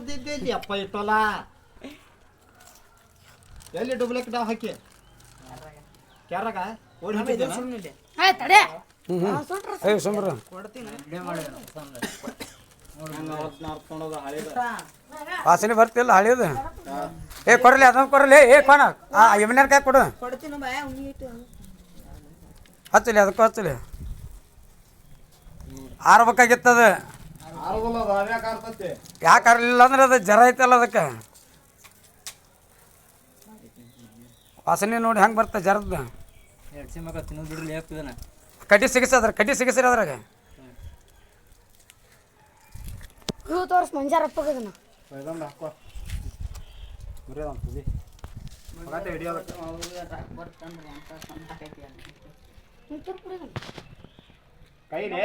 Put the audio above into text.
ತೆಗ್ದಿದ್ದೆ ಅಪ್ಪ ಇಟ್ಟಲ್ಲ ಎಲ್ಲಿ duplicate DAO ಹಾಕಿ ಕ್ಯಾರಾಗ ಓಡಿ ಹೊಂಟಿದ್ದೇನೆ ತಡೆ ಸುಮ್ರ ವಾಸನೆ ಬರ್ತಿಲ್ಲ ಹಳಿಯೋದು ಕೊಡಲಿ ಅದನ್ನ ಕೊಡಲಿ ಕೋಣ ಯಮನ್ಯಾರ ಕಾಯಿ ಕೊಡು ಹಚ್ಚಲಿ ಅದಕ್ಕೂ ಹಚ್ಚಲಿ ಆರ್ಬೇಕಾಗಿತ್ತದ ಯಾಕೆ ಆರ್ಲಿಲ್ಲ ಅಂದ್ರೆ ಅದು ಜರ ಐತಲ್ಲ ಅದಕ್ಕೆ ವಾಸನೆ ನೋಡಿ ಹೆಂಗೆ ಬರ್ತದೆ ಜರದ ಕಡ್ಡಿ ಸಿಗಿಸದ್ರ ಕಡ್ಡಿ ಸಿಗಿಸ್ರಿ ಅದ್ರಾಗ ತೋರ್ಸ್ ಮಂಜಾರ ಅಪ್ಪಗದನ ಕೈಲೇ